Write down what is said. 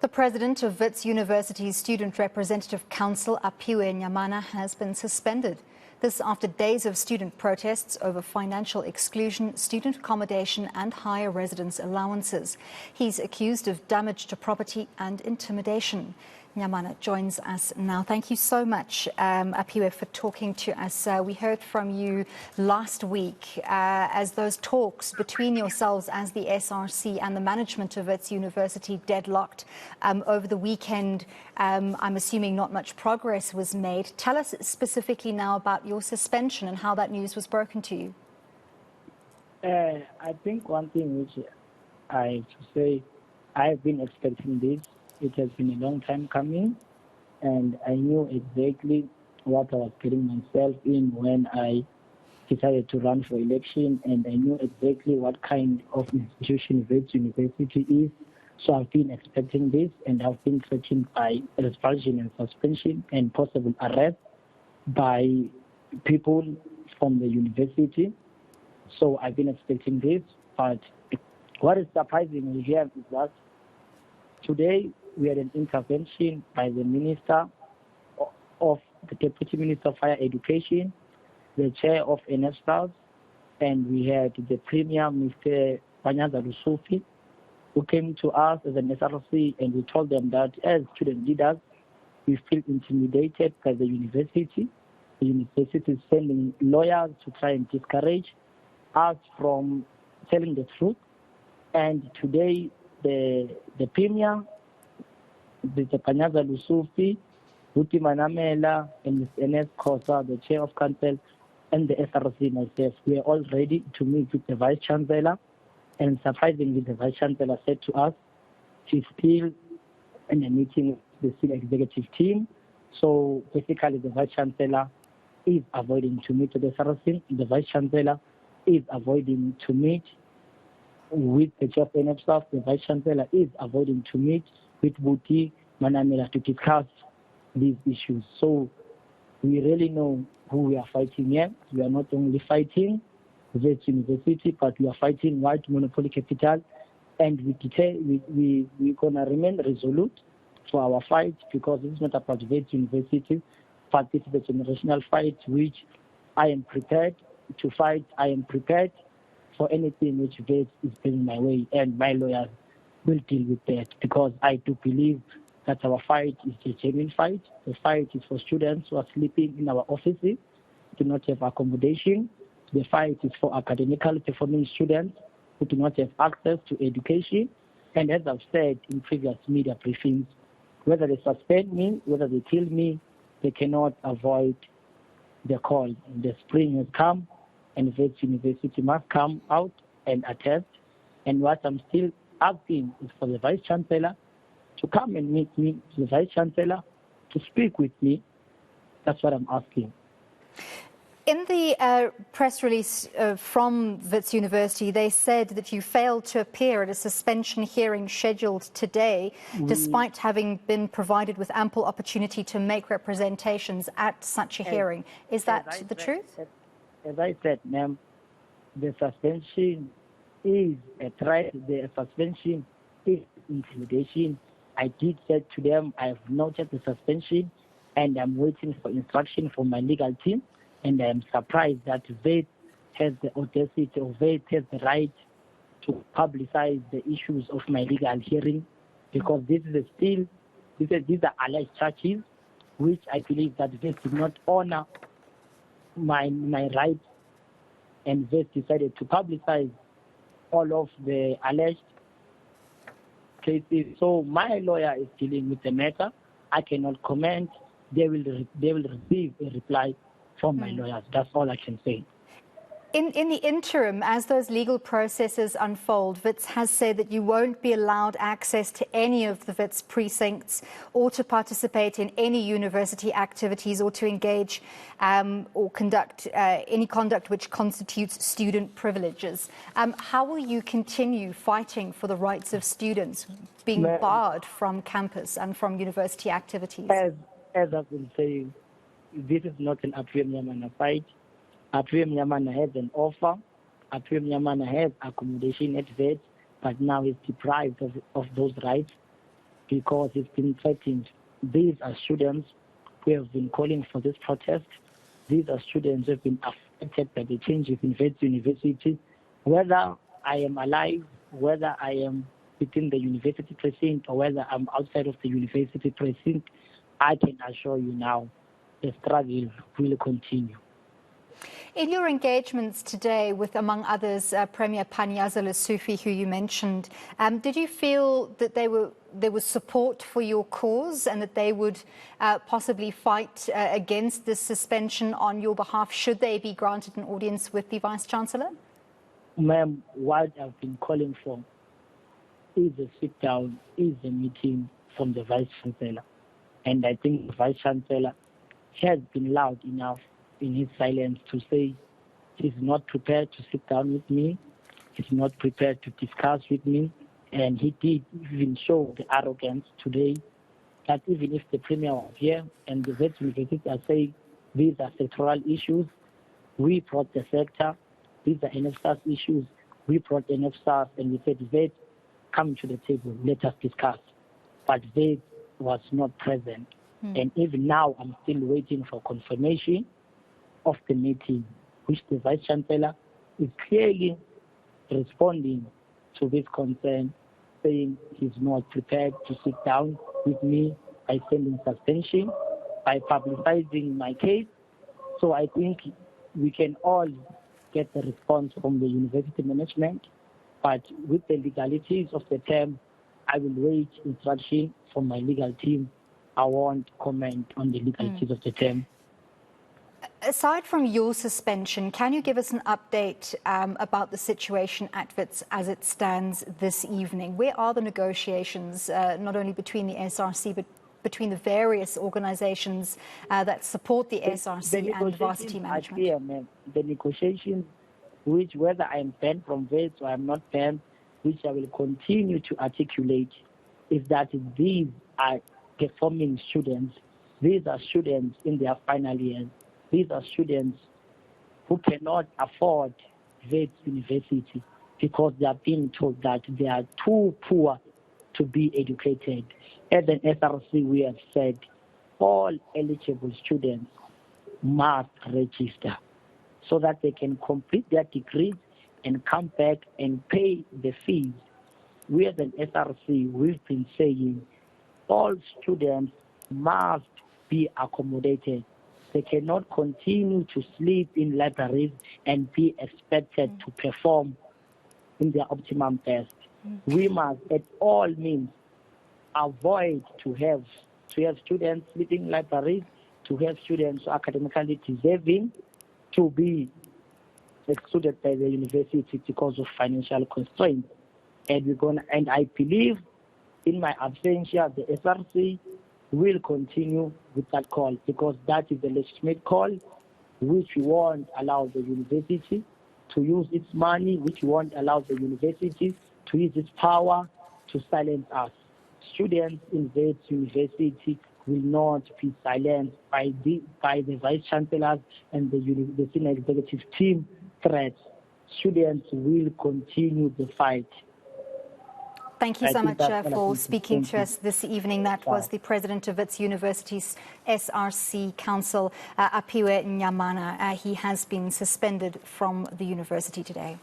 The president of Wits University's Student Representative Council, Aphiwe Mnyamana, has been suspended. This after days of student protests over financial exclusion, student accommodation and higher residence allowances. He's accused of damage to property and intimidation. Mnyamana joins us now. Thank you so much, Aphiwe, for talking to us. We heard from you last week as those talks between yourselves as the SRC and the management of its university deadlocked over the weekend. I'm assuming not much progress was made. Tell us specifically now about your suspension and how that news was broken to you. I think one thing which I have to say, I've been expecting this. It has been a long time coming, and I knew exactly what I was getting myself in when I decided to run for election, and I knew exactly what kind of institution Wits University is. So I've been expecting this, and I've been threatened by expulsion and suspension and possible arrest by people from the university. So I've been expecting this, but what is surprising here is that today we had an intervention by the Minister of the Deputy Minister of Higher Education, the Chair of eNCA, and we had the Premier, Mr. Lusufi, who came to us as an SRC, and we told them that as student leaders, we feel intimidated by the university. The university is sending lawyers to try and discourage us from telling the truth. And today, the Premier, Mr. Lusufi, Aphiwe Mnyamana, and Mr. Enes Khosa, the Chair of Council, and the SRC myself, we are all ready to meet with the Vice Chancellor. And surprisingly, the Vice Chancellor said to us she's still in a meeting with the senior executive team. So basically, the Vice Chancellor is avoiding to meet with the SRC. The Vice Chancellor is avoiding to meet with the Chief of eNCA. The Vice Chancellor is avoiding to meet with Aphiwe Mnyamana to discuss these issues. So we really know who we are fighting here. We are not only fighting Wits University, but we are fighting white monopoly capital, and we're going to remain resolute for our fight, because it's not about Wits University, but this is a generational fight which I am prepared to fight. I am prepared for anything which Wits is bringing my way, and my lawyers will deal with that, because I do believe that our fight is a genuine fight. The fight is for students who are sleeping in our offices, do not have accommodation. The fight is for academically performing students who do not have access to education. And as I've said in previous media briefings, whether they suspend me, whether they kill me, they cannot avoid the call. The spring has come, and Wits University must come out and attest. And what I'm still asking is for the Vice Chancellor to come and meet me, the Vice Chancellor to speak with me. That's what I'm asking. In the press release from Wits University, they said that you failed to appear at a suspension hearing scheduled today, despite having been provided with ample opportunity to make representations at such a hearing. Is that the truth? As I said, ma'am, the suspension is a threat. The suspension is intimidation. I did say to them, I have noted the suspension, and I'm waiting for instruction from my legal team. And I am surprised that Wits has the audacity, or Wits has the right to publicize the issues of my legal hearing, because these are alleged charges, which I believe that Wits did not honor my rights, and Wits decided to publicize all of the alleged cases. So my lawyer is dealing with the matter. I cannot comment. They will receive a reply from my lawyers. That's all I can say. In the interim, as those legal processes unfold, Wits has said that you won't be allowed access to any of the Wits precincts, or to participate in any university activities, or to engage or conduct any conduct which constitutes student privileges. How will you continue fighting for the rights of students being barred from campus and from university activities? As I've been saying, this is not an Aphiwe Mnyamana fight. Aphiwe Mnyamana has an offer. Aphiwe Mnyamana has accommodation at Wits, but now is deprived of those rights. because it's been threatened. These are students who have been calling for this protest. These are students who have been affected by the changes in Wits University. Whether I am alive, whether I am within the university precinct, or whether I'm outside of the university precinct, I can assure you now the struggle will continue. In your engagements today with, among others, Premier Panyaza Lesufi, who you mentioned, did you feel that there was support for your cause and that they would possibly fight against this suspension on your behalf should they be granted an audience with the Vice-Chancellor? Ma'am, what I've been calling for is a sit-down, is a meeting from the Vice-Chancellor. And I think the Vice-Chancellor has been loud enough in his silence to say he's not prepared to sit down with me, he's not prepared to discuss with me, and he did even show the arrogance today that even if the Premier was here and the Wits University are saying these are sectoral issues, we brought the sector, these are NFSAS issues, we brought NFSAS and we said, Wits, come to the table, let us discuss. But Wits was not present. And even now, I'm still waiting for confirmation of the meeting, which the Vice-Chancellor is clearly responding to this concern, saying he's not prepared to sit down with me by sending suspension, by publicizing my case. So I think we can all get the response from the university management, but with the legalities of the term, I will wait instruction from my legal team. I won't comment on the legalities of the term. Aside from your suspension, can you give us an update about the situation at Wits as it stands this evening? Where are the negotiations, not only between the SRC, but between the various organizations that support the SRC and varsity management? Clear, ma'am. The negotiations, which whether I am banned from Wits or I'm not banned, which I will continue to articulate, is that these are performing students. These are students in their final years. These are students who cannot afford Wits University because they are being told that they are too poor to be educated. As an SRC, we have said all eligible students must register so that they can complete their degrees and come back and pay the fees. We as an SRC, we've been saying all students must be accommodated. They cannot continue to sleep in libraries and be expected to perform in their optimum best. We must, at all means, avoid to have students sleeping in libraries, to have students academically deserving to be excluded by the university because of financial constraints. And I believe in my absentia, the SRC will continue with that call because that is a legitimate call which we won't allow the university to use its money, which won't allow the university to use its power to silence us. Students in Wits University will not be silenced by the Vice-Chancellors and the senior executive team threats. Students will continue the fight. Thank you so much for speaking to us this evening. That was the President of Wits University's SRC Council, Aphiwe Mnyamana. He has been suspended from the university today.